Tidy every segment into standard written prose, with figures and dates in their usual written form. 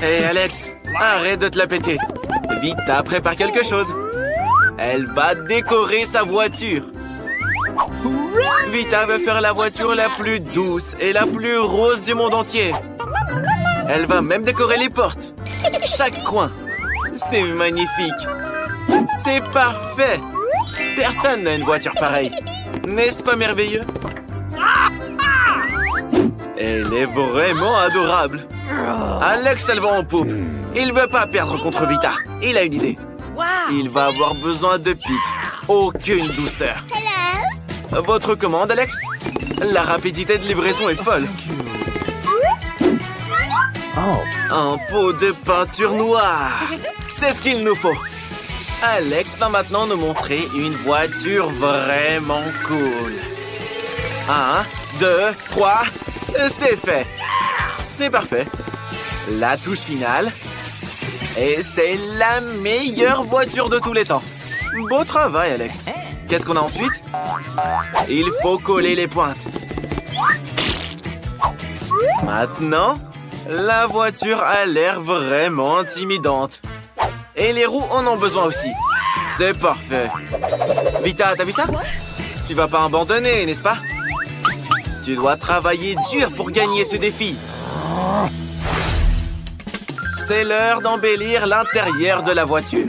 Hé Alex, arrête de te la péter. Vita prépare quelque chose. Elle va décorer sa voiture. Vita veut faire la voiture la plus douce et la plus rose du monde entier. Elle va même décorer les portes. Chaque coin. C'est magnifique. C'est parfait. Personne n'a une voiture pareille. N'est-ce pas merveilleux? Elle est vraiment adorable. Alex, elle va en poupe. Il veut pas perdre contre Vita. Il a une idée. Il va avoir besoin de pique. Aucune douceur. Votre commande, Alex? La rapidité de livraison est folle. Un pot de peinture noire. C'est ce qu'il nous faut. Alex va maintenant nous montrer une voiture vraiment cool. 1, 2, 3, c'est fait. C'est parfait. La touche finale. Et c'est la meilleure voiture de tous les temps. Beau travail, Alex. Qu'est-ce qu'on a ensuite? Il faut coller les pointes. Maintenant, la voiture a l'air vraiment intimidante. Et les roues en ont besoin aussi. C'est parfait. Vita, t'as vu ça? Tu vas pas abandonner, n'est-ce pas? Tu dois travailler dur pour gagner ce défi. C'est l'heure d'embellir l'intérieur de la voiture.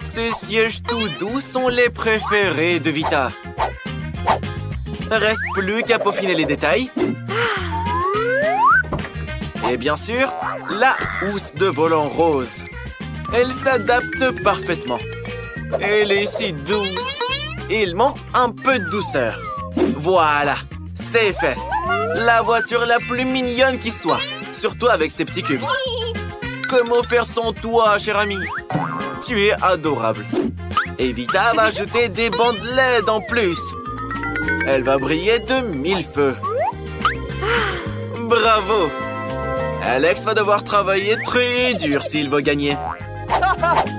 Ces sièges tout doux sont les préférés de Vita. Reste plus qu'à peaufiner les détails. Et bien sûr, la housse de volant rose. Elle s'adapte parfaitement. Elle est si douce. Il manque un peu de douceur. Voilà, c'est fait. La voiture la plus mignonne qui soit. Surtout avec ses petits cubes. Comment faire sans toi, cher ami? Tu es adorable. Et Vita va ajouter des bandes LED en plus. Elle va briller de 1000 feux. Bravo! Alex va devoir travailler très dur s'il veut gagner.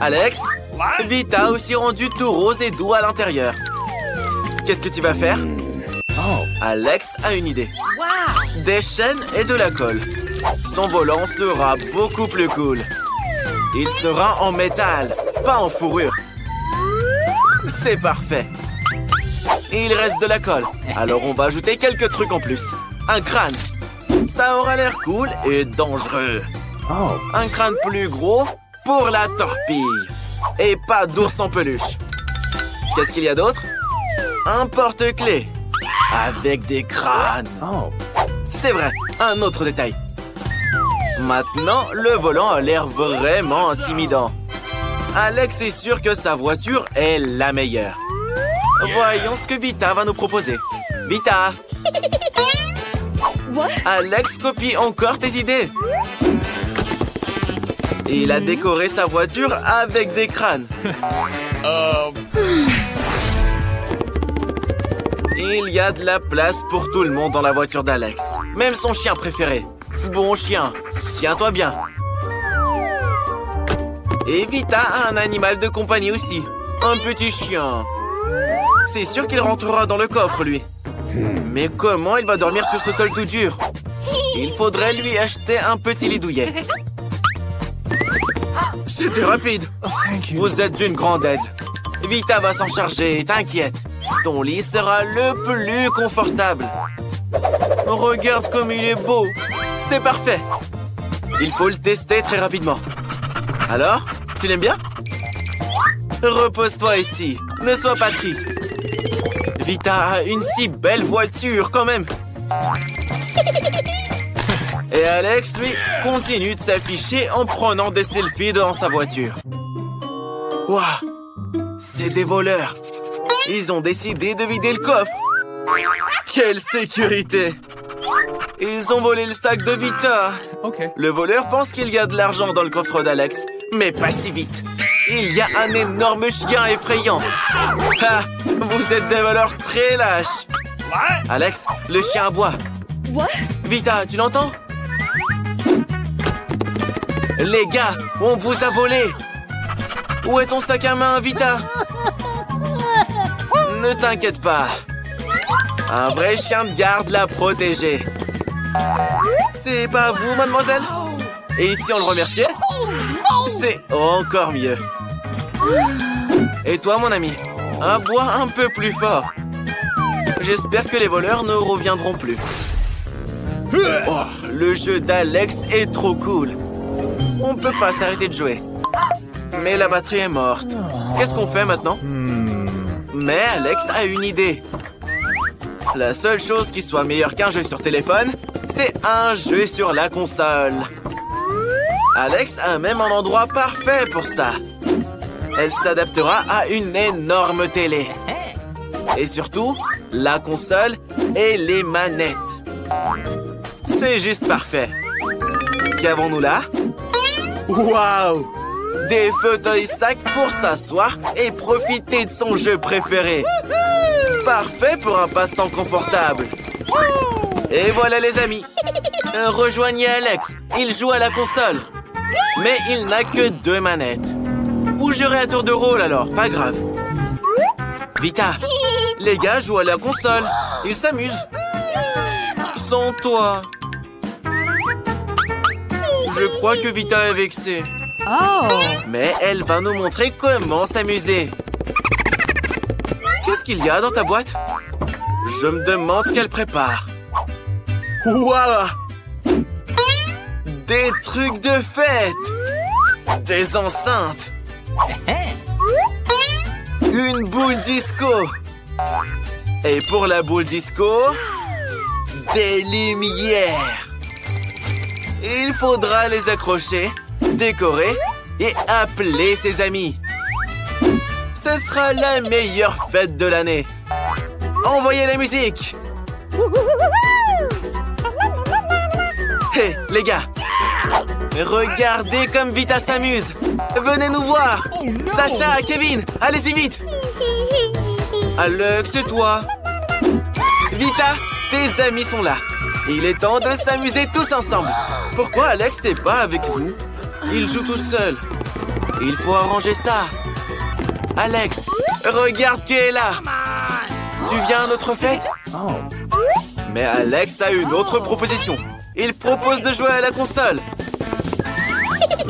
Alex, Vita a aussi rendu tout rose et doux à l'intérieur. Qu'est-ce que tu vas faire? Alex a une idée. Des chaînes et de la colle. Son volant sera beaucoup plus cool. Il sera en métal, pas en fourrure. C'est parfait. Il reste de la colle. Alors on va ajouter quelques trucs en plus. Un crâne. Ça aura l'air cool et dangereux. Un crâne plus gros pour la torpille. Et pas d'ours en peluche. Qu'est-ce qu'il y a d'autre? Un porte-clés. Avec des crânes. C'est vrai, un autre détail. Maintenant, le volant a l'air vraiment intimidant. Alex est sûr que sa voiture est la meilleure. Voyons ce que Vita va nous proposer. Vita! Alex copie encore tes idées. Il a décoré sa voiture avec des crânes. Il y a de la place pour tout le monde dans la voiture d'Alex. Même son chien préféré. Bon chien, tiens-toi bien. Et Vita a un animal de compagnie aussi. Un petit chien. C'est sûr qu'il rentrera dans le coffre, lui. Mais comment il va dormir sur ce sol tout dur? Il faudrait lui acheter un petit lit douillet. C'était rapide. Vous êtes d'une grande aide. Vita va s'en charger, t'inquiète. Ton lit sera le plus confortable. Regarde comme il est beau. C'est parfait. Il faut le tester très rapidement. Alors, tu l'aimes bien? Repose-toi ici. Ne sois pas triste. Vita a une si belle voiture quand même. Et Alex, lui, continue de s'afficher en prenant des selfies dans sa voiture. Waouh! C'est des voleurs. Ils ont décidé de vider le coffre. Quelle sécurité! Ils ont volé le sac de Vita. Le voleur pense qu'il y a de l'argent dans le coffre d'Alex. Mais pas si vite. Il y a un énorme chien effrayant. Ah, vous êtes des voleurs très lâches. Alex, le chien aboie. Vita, tu l'entends? Les gars, on vous a volé. Où est ton sac à main, Vita? Ne t'inquiète pas. Un vrai chien de garde l'a protégé. C'est pas vous, mademoiselle? Et si on le remerciait? C'est encore mieux. Et toi, mon ami? Un bois un peu plus fort. J'espère que les voleurs ne reviendront plus. Oh, le jeu d'Alex est trop cool. On ne peut pas s'arrêter de jouer. Mais la batterie est morte. Qu'est-ce qu'on fait maintenant? Mais Alex a une idée. La seule chose qui soit meilleure qu'un jeu sur téléphone, c'est un jeu sur la console. Alex a même un endroit parfait pour ça. Elle s'adaptera à une énorme télé. Et surtout, la console et les manettes. C'est juste parfait. Qu'avons-nous là? Waouh! Des fauteuils sacs pour s'asseoir et profiter de son jeu préféré. Parfait pour un passe-temps confortable. Et voilà les amis. Rejoignez Alex. Il joue à la console. Mais il n'a que 2 manettes. Vous jouerez à tour de rôle alors, pas grave. Vita, les gars jouent à la console. Ils s'amusent. Sans toi. Je crois que Vita est vexée. Oh. Mais elle va nous montrer comment s'amuser. Qu'est-ce qu'il y a dans ta boîte? Je me demande ce qu'elle prépare. Waouh! Des trucs de fête! Des enceintes! Une boule disco! Et pour la boule disco, des lumières! Il faudra les accrocher, décorer et appeler ses amis. Ce sera la meilleure fête de l'année. Envoyez la musique! Hé, les gars! Regardez comme Vita s'amuse! Venez nous voir! Sacha, Kevin, allez-y vite! Alex, c'est toi! Vita, tes amis sont là! Il est temps de s'amuser tous ensemble! Pourquoi Alex n'est pas avec vous? Il joue tout seul! Il faut arranger ça! Alex, regarde qui est là! Tu viens à notre fête? Mais Alex a une autre proposition. Il propose de jouer à la console.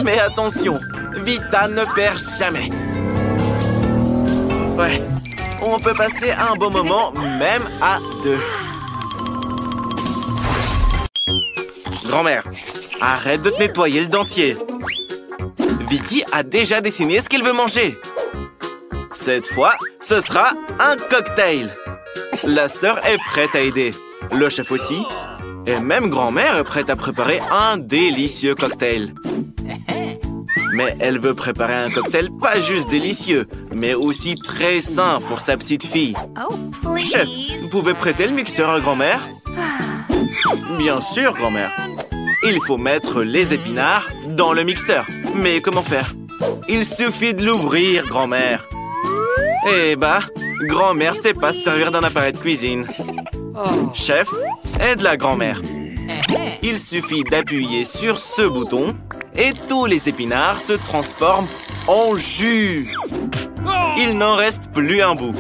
Mais attention, Vita ne perd jamais. Ouais, on peut passer un bon moment, même à 2. Grand-mère, arrête de te nettoyer le dentier. Vicky a déjà dessiné ce qu'elle veut manger. Cette fois, ce sera un cocktail. La sœur est prête à aider. Le chef aussi. Et même grand-mère est prête à préparer un délicieux cocktail. Mais elle veut préparer un cocktail pas juste délicieux, mais aussi très sain pour sa petite fille. Chef, vous pouvez prêter le mixeur à grand-mère? Bien sûr, grand-mère. Il faut mettre les épinards dans le mixeur. Mais comment faire? Il suffit de l'ouvrir, grand-mère. Eh bah, grand-mère sait pas se servir d'un appareil de cuisine. Chef, aide la grand-mère. Il suffit d'appuyer sur ce bouton et tous les épinards se transforment en jus. Il n'en reste plus un bout.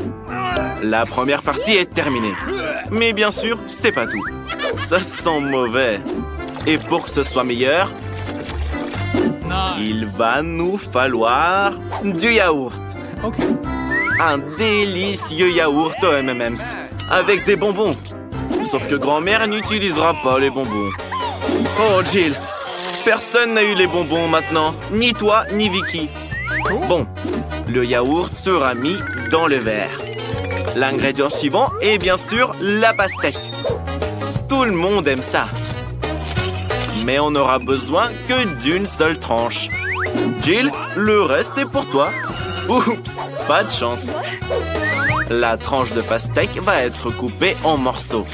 La première partie est terminée. Mais bien sûr, c'est pas tout. Ça sent mauvais. Et pour que ce soit meilleur, il va nous falloir du yaourt. Un délicieux yaourt aux M&M's avec des bonbons. Sauf que grand-mère n'utilisera pas les bonbons. Oh, Jill, personne n'a eu les bonbons maintenant. Ni toi, ni Vicky. Bon, le yaourt sera mis dans le verre. L'ingrédient suivant est bien sûr la pastèque. Tout le monde aime ça. Mais on n'aura besoin que d'une seule tranche. Jill, le reste est pour toi. Oups, pas de chance. La tranche de pastèque va être coupée en morceaux.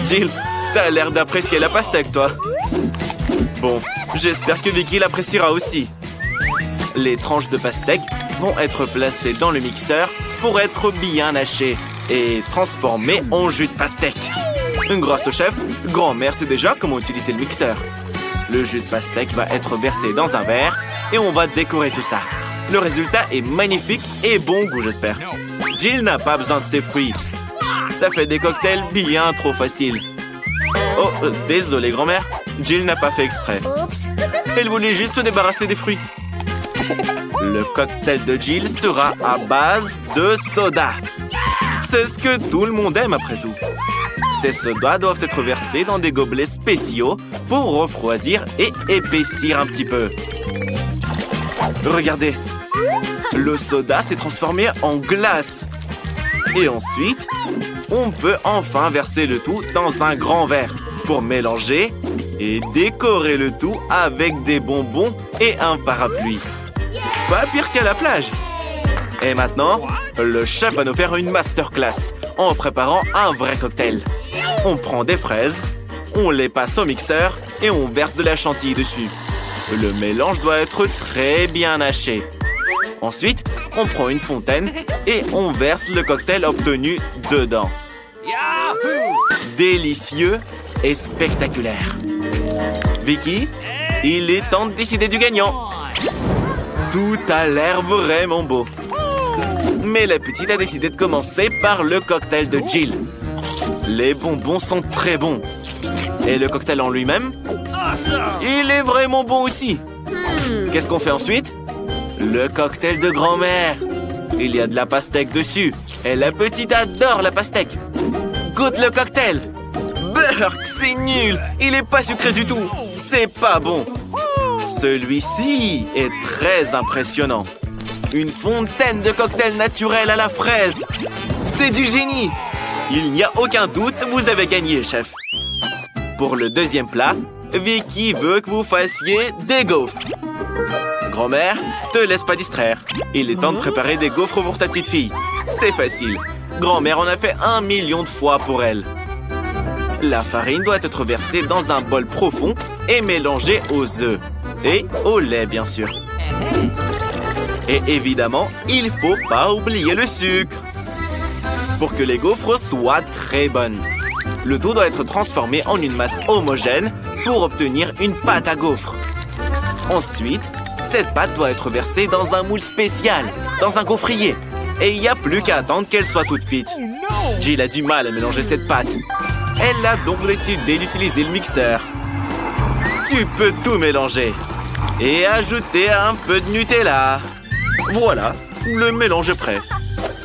Jill, t'as l'air d'apprécier la pastèque, toi. Bon, j'espère que Vicky l'appréciera aussi. Les tranches de pastèque vont être placées dans le mixeur pour être bien hachées et transformées en jus de pastèque. Grâce au chef, grand-mère sait déjà comment utiliser le mixeur. Le jus de pastèque va être versé dans un verre et on va décorer tout ça. Le résultat est magnifique et bon goût, j'espère. Jill n'a pas besoin de ses fruits. Ça fait des cocktails bien trop faciles. Oh, désolé, grand-mère. Jill n'a pas fait exprès. Elle voulait juste se débarrasser des fruits. Le cocktail de Jill sera à base de soda. C'est ce que tout le monde aime après tout. Ces sodas doivent être versés dans des gobelets spéciaux pour refroidir et épaissir un petit peu. Regardez, le soda s'est transformé en glace. Et ensuite, on peut enfin verser le tout dans un grand verre pour mélanger et décorer le tout avec des bonbons et un parapluie. Pas pire qu'à la plage. Et maintenant, le chef va nous faire une masterclass en préparant un vrai cocktail. On prend des fraises, on les passe au mixeur et on verse de la chantilly dessus. Le mélange doit être très bien haché. Ensuite, on prend une fontaine et on verse le cocktail obtenu dedans. Délicieux et spectaculaire. Vicky, il est temps de décider du gagnant. Tout a l'air vraiment beau. Mais la petite a décidé de commencer par le cocktail de Jill. Les bonbons sont très bons. Et le cocktail en lui-même, il est vraiment bon aussi. Qu'est-ce qu'on fait ensuite? Le cocktail de grand-mère. Il y a de la pastèque dessus. Et la petite adore la pastèque. Goûte le cocktail. Burk, c'est nul. Il est pas sucré du tout. C'est pas bon. Celui-ci est très impressionnant. Une fontaine de cocktail naturel à la fraise. C'est du génie. Il n'y a aucun doute, vous avez gagné, chef. Pour le deuxième plat, Vicky veut que vous fassiez des gaufres. Grand-mère, te laisse pas distraire. Il est temps de préparer des gaufres pour ta petite fille. C'est facile. Grand-mère en a fait 1 million de fois pour elle. La farine doit être versée dans un bol profond et mélangée aux œufs. Et au lait, bien sûr. Et évidemment, il faut pas oublier le sucre. Pour que les gaufres soient très bonnes, le tout doit être transformé en une masse homogène pour obtenir une pâte à gaufres. Ensuite, cette pâte doit être versée dans un moule spécial, dans un gaufrier. Et il n'y a plus qu'à attendre qu'elle soit toute cuite. Jill a du mal à mélanger cette pâte. Elle a donc décidé d'utiliser le mixeur. Tu peux tout mélanger. Et ajouter un peu de Nutella. Voilà, le mélange est prêt.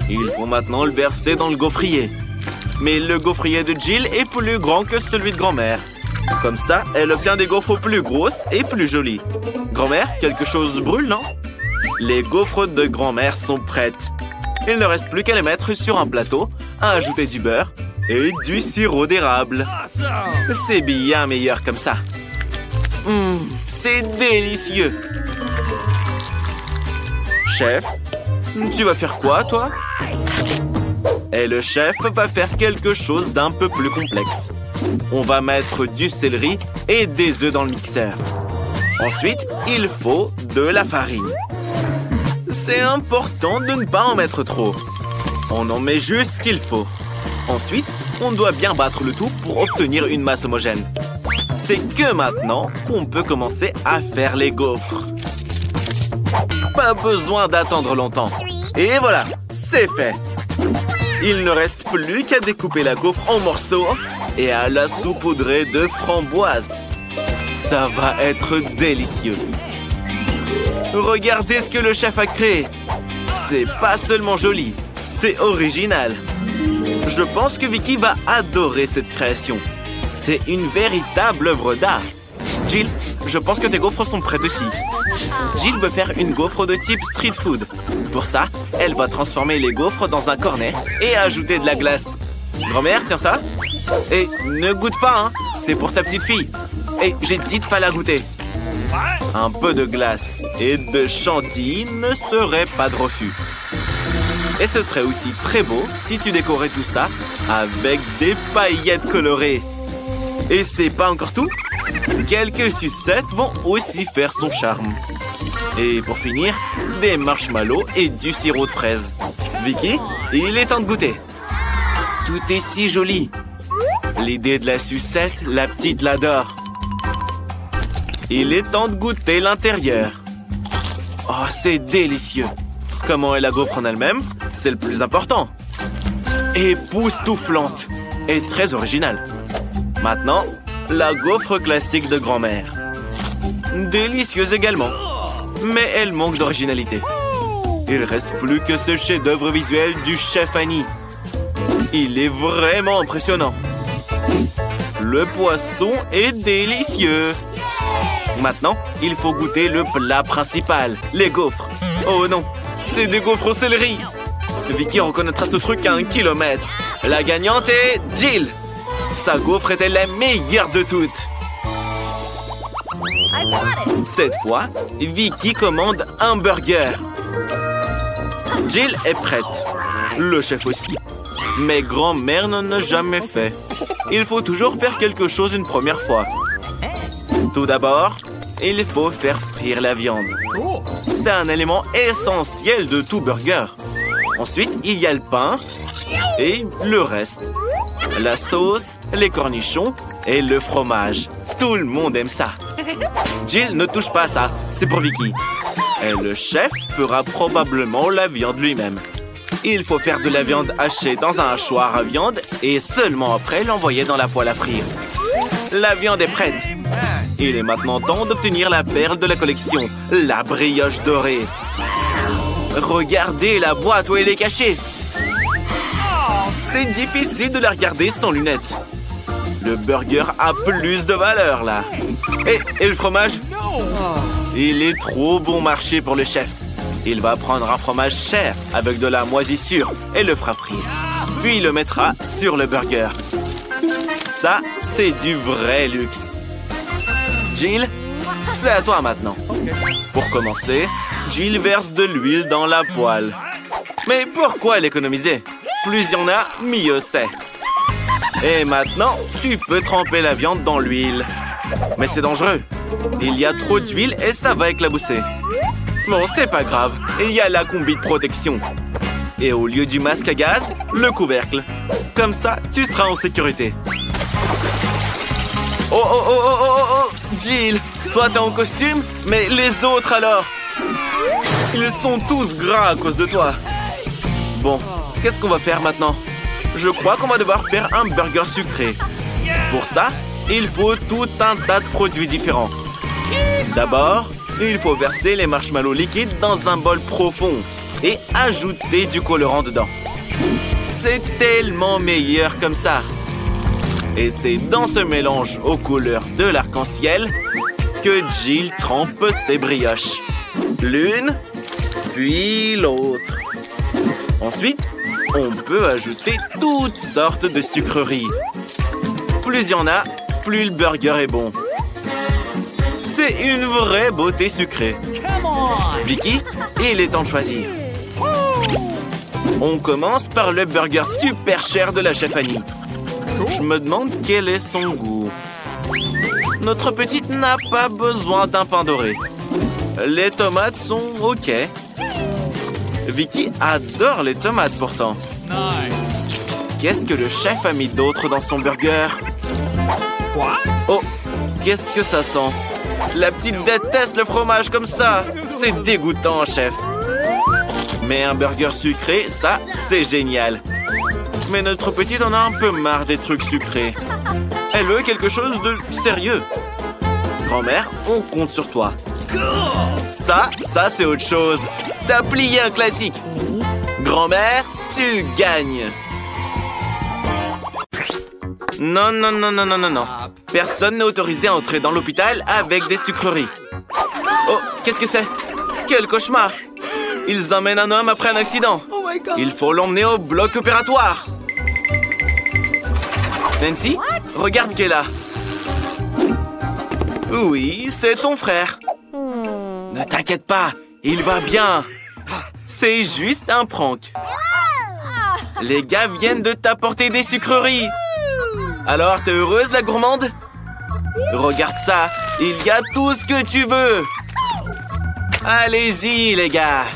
Il faut maintenant le verser dans le gaufrier. Mais le gaufrier de Jill est plus grand que celui de grand-mère. Comme ça, elle obtient des gaufres plus grosses et plus jolies. Grand-mère, quelque chose brûle, non? Les gaufres de grand-mère sont prêtes. Il ne reste plus qu'à les mettre sur un plateau, à ajouter du beurre et du sirop d'érable. C'est bien meilleur comme ça. C'est délicieux. Chef, tu vas faire quoi, toi? Et le chef va faire quelque chose d'un peu plus complexe. On va mettre du céleri et des œufs dans le mixeur. Ensuite, il faut de la farine. C'est important de ne pas en mettre trop. On en met juste ce qu'il faut. Ensuite, on doit bien battre le tout pour obtenir une masse homogène. C'est que maintenant qu'on peut commencer à faire les gaufres. Pas besoin d'attendre longtemps. Et voilà, c'est fait. Il ne reste plus qu'à découper la gaufre en morceaux et à la saupoudrer de framboises. Ça va être délicieux. Regardez ce que le chef a créé. C'est pas seulement joli, c'est original. Je pense que Vicky va adorer cette création. C'est une véritable œuvre d'art. Jill, je pense que tes gaufres sont prêtes aussi. Jill veut faire une gaufre de type street food. Pour ça, elle va transformer les gaufres dans un cornet et ajouter de la glace. Grand-mère, tiens ça. Et ne goûte pas, hein. C'est pour ta petite fille. Et j'ai dit de pas la goûter. Un peu de glace et de chantilly ne serait pas de refus. Et ce serait aussi très beau si tu décorais tout ça avec des paillettes colorées. Et c'est pas encore tout. Quelques sucettes vont aussi faire son charme. Et pour finir, des marshmallows et du sirop de fraise. Vicky, il est temps de goûter. Tout est si joli. L'idée de la sucette, la petite l'adore. Il est temps de goûter l'intérieur. Oh, c'est délicieux. Comment est la gaufre en elle-même? C'est le plus important. Époustouflante et très originale. Maintenant, La gaufre classique de grand-mère. Délicieuse également. Mais elle manque d'originalité. Il reste plus que ce chef-d'œuvre visuel du chef Annie. Il est vraiment impressionnant. Le poisson est délicieux. Maintenant, il faut goûter le plat principal, les gaufres. Oh non, c'est des gaufres au céleri. Vicky reconnaîtra ce truc à 1 kilomètre. La gagnante est Jill. Sa gaufre était la meilleure de toutes. Cette fois, Vicky commande un burger. Jill est prête. Le chef aussi. Mais grand-mère n'en a jamais fait. Il faut toujours faire quelque chose une première fois. Tout d'abord, il faut faire frire la viande. C'est un élément essentiel de tout burger. Ensuite, il y a le pain et le reste. La sauce, les cornichons et le fromage. Tout le monde aime ça. Jill ne touche pas à ça, c'est pour Vicky. Et le chef fera probablement la viande lui-même. Il faut faire de la viande hachée dans un hachoir à viande et seulement après l'envoyer dans la poêle à frire. La viande est prête. Il est maintenant temps d'obtenir la perle de la collection, la brioche dorée. Regardez la boîte où elle est cachée. C'est difficile de la regarder sans lunettes. Le burger a plus de valeur là. Et le fromage? Il est trop bon marché pour le chef. Il va prendre un fromage cher avec de la moisissure et le fera frire. Puis il le mettra sur le burger. Ça, c'est du vrai luxe. Jill, c'est à toi maintenant. Pour commencer, Jill verse de l'huile dans la poêle. Mais pourquoi l'économiser? Plus il y en a, mieux c'est. Et maintenant, tu peux tremper la viande dans l'huile. Mais c'est dangereux. Il y a trop d'huile et ça va éclabousser. Bon, c'est pas grave. Il y a la combi de protection. Et au lieu du masque à gaz, le couvercle. Comme ça, tu seras en sécurité. Oh, oh, oh, oh, oh, oh, Jill, toi t'es en costume, mais les autres alors? Ils sont tous gras à cause de toi. Bon, qu'est-ce qu'on va faire maintenant? Je crois qu'on va devoir faire un burger sucré. Pour ça, il faut tout un tas de produits différents. D'abord, il faut verser les marshmallows liquides dans un bol profond et ajouter du colorant dedans. C'est tellement meilleur comme ça. Et c'est dans ce mélange aux couleurs de l'arc-en-ciel que Jill trempe ses brioches. L'une, puis l'autre. Ensuite, on peut ajouter toutes sortes de sucreries. Plus il y en a, plus le burger est bon. C'est une vraie beauté sucrée. Vicky, il est temps de choisir. On commence par le burger super cher de la chef Annie. Je me demande quel est son goût. Notre petite n'a pas besoin d'un pain doré. Les tomates sont OK. Vicky adore les tomates pourtant. Qu'est-ce que le chef a mis d'autre dans son burger? Oh, qu'est-ce que ça sent? La petite déteste le fromage comme ça. C'est dégoûtant, chef. Mais un burger sucré, ça, c'est génial. Mais notre petite en a un peu marre des trucs sucrés. Elle veut quelque chose de sérieux. Grand-mère, on compte sur toi. Ça c'est autre chose. T'as plié un classique. Grand-mère, tu gagnes. Non, non, non, non, non, non, non. Personne n'est autorisé à entrer dans l'hôpital avec des sucreries. Oh, qu'est-ce que c'est? Quel cauchemar! Ils emmènent un homme après un accident. Il faut l'emmener au bloc opératoire. Nancy, regarde qui est là. Oui, c'est ton frère. Ne t'inquiète pas, il va bien. C'est juste un prank. Les gars viennent de t'apporter des sucreries. Alors, t'es heureuse, la gourmande? Regarde ça, il y a tout ce que tu veux. Allez-y, les gars.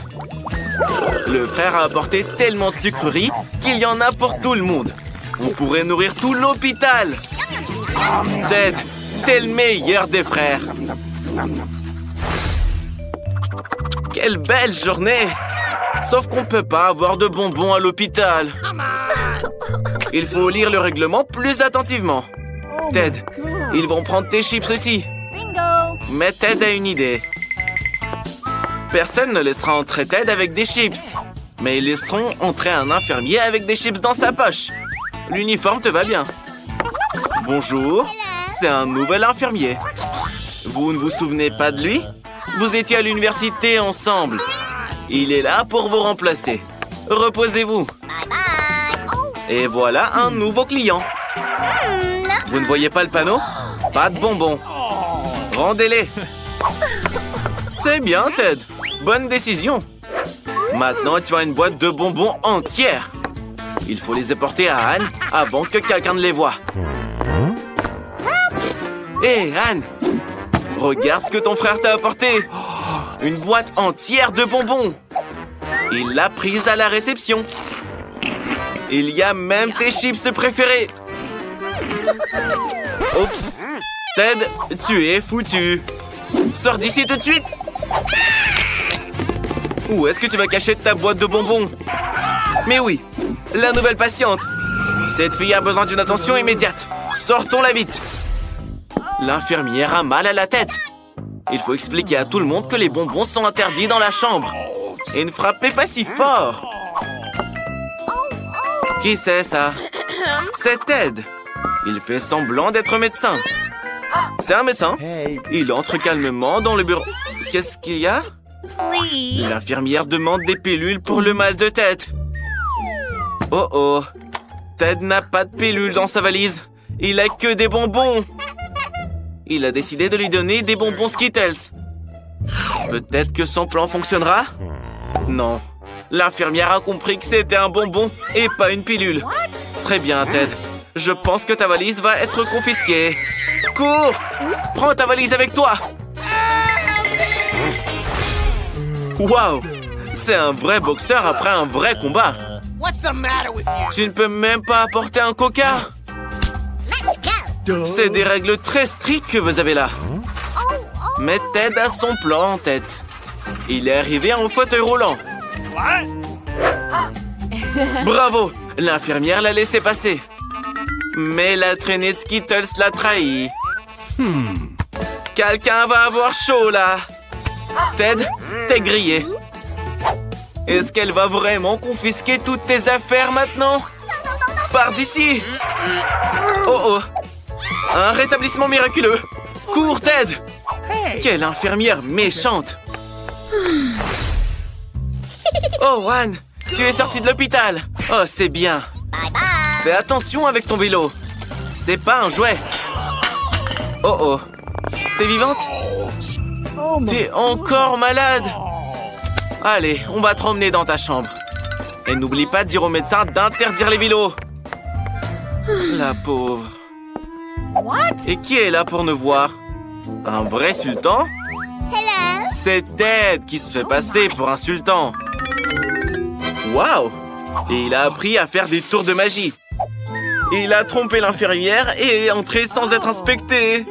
Le frère a apporté tellement de sucreries qu'il y en a pour tout le monde. On pourrait nourrir tout l'hôpital. Ted, t'es le meilleur des frères. Quelle belle journée. Sauf qu'on ne peut pas avoir de bonbons à l'hôpital. Il faut lire le règlement plus attentivement. Ted, Ils vont prendre tes chips aussi. Bingo! Mais Ted a une idée. Personne ne laissera entrer Ted avec des chips. Mais ils laisseront entrer un infirmier avec des chips dans sa poche. L'uniforme te va bien. Bonjour, c'est un nouvel infirmier. Vous ne vous souvenez pas de lui? Vous étiez à l'université ensemble. Il est là pour vous remplacer. Reposez-vous. Et voilà un nouveau client. Vous ne voyez pas le panneau? Pas de bonbons. Rendez-les. C'est bien, Ted. Bonne décision. Maintenant, tu as une boîte de bonbons entière. Il faut les apporter à Anne avant que quelqu'un ne les voie. Hé, Anne! Regarde ce que ton frère t'a apporté. Une boîte entière de bonbons. Il l'a prise à la réception. Il y a même tes chips préférés. Oups. Ted, tu es foutu. Sors d'ici tout de suite. Où est-ce que tu vas cacher ta boîte de bonbons? Mais oui, la nouvelle patiente. Cette fille a besoin d'une attention immédiate. Sortons-la vite. L'infirmière a mal à la tête. Il faut expliquer à tout le monde que les bonbons sont interdits dans la chambre. Et ne frappez pas si fort. Qui c'est ça? C'est Ted. Il fait semblant d'être médecin. C'est un médecin. Il entre calmement dans le bureau. Qu'est-ce qu'il y a? L'infirmière demande des pilules pour le mal de tête. Oh oh. Ted n'a pas de pilules dans sa valise. Il a que des bonbons. Il a décidé de lui donner des bonbons Skittles. Peut-être que son plan fonctionnera? Non. L'infirmière a compris que c'était un bonbon et pas une pilule. Très bien, Ted. Je pense que ta valise va être confisquée. Cours! Prends ta valise avec toi! Waouh! C'est un vrai boxeur après un vrai combat. Tu ne peux même pas apporter un coca? C'est des règles très strictes que vous avez là. Mais Ted a son plan en tête. Il est arrivé en fauteuil roulant. Bravo! L'infirmière l'a laissé passer. Mais la traînée de Skittles l'a trahi. Quelqu'un va avoir chaud là. Ted, t'es grillé. Est-ce qu'elle va vraiment confisquer toutes tes affaires maintenant? Pars d'ici! Oh oh! Un rétablissement miraculeux! Cours, Ted! Quelle infirmière méchante! Oh, Anne! Tu es sortie de l'hôpital! Oh, c'est bien! Fais attention avec ton vélo! C'est pas un jouet! Oh oh! T'es vivante? T'es encore malade? Allez, on va te emmener dans ta chambre. Et n'oublie pas de dire au médecin d'interdire les vélos. La pauvre. Et qui est là pour nous voir? Un vrai sultan? C'est Ted qui se fait passer pour un sultan. Waouh! Et il a appris à faire des tours de magie. Il a trompé l'infirmière et est entré sans être inspecté.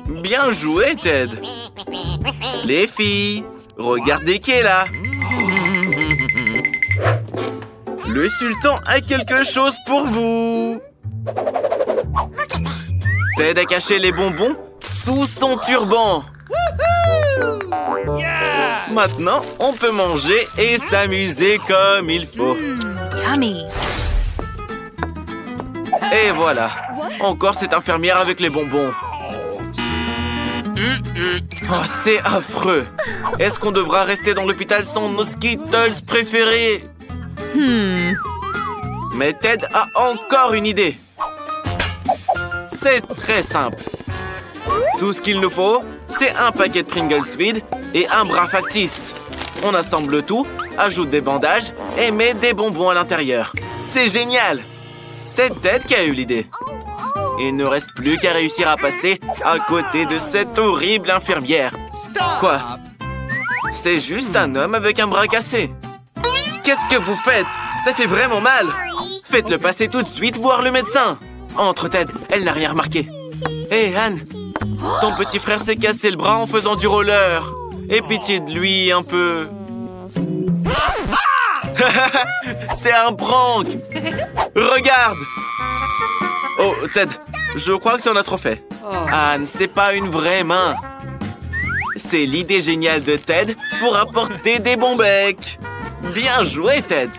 Bien joué, Ted. Les filles, regardez qui est là. Le sultan a quelque chose pour vous. Ted a caché les bonbons sous son turban. Maintenant, on peut manger et s'amuser comme il faut. Yummy. Et voilà. Encore cette infirmière avec les bonbons. Oh, c'est affreux. Est-ce qu'on devra rester dans l'hôpital sans nos Skittles préférés? Mais Ted a encore une idée. C'est très simple. Tout ce qu'il nous faut, c'est un paquet de Pringles vide et un bras factice. On assemble tout, ajoute des bandages et met des bonbons à l'intérieur. C'est génial! C'est Ted qui a eu l'idée. Il ne reste plus qu'à réussir à passer à côté de cette horrible infirmière. Quoi? C'est juste un homme avec un bras cassé. Qu'est-ce que vous faites? Ça fait vraiment mal. Faites-le passer tout de suite voir le médecin. Entre, Ted, elle n'a rien remarqué. Hé, Anne, ton petit frère s'est cassé le bras en faisant du roller. Aie pitié de lui un peu. C'est un prank. Regarde. Oh, Ted, Je crois que tu en as trop fait. Anne, c'est pas une vraie main. C'est l'idée géniale de Ted pour apporter des bons becs. Bien joué, Ted.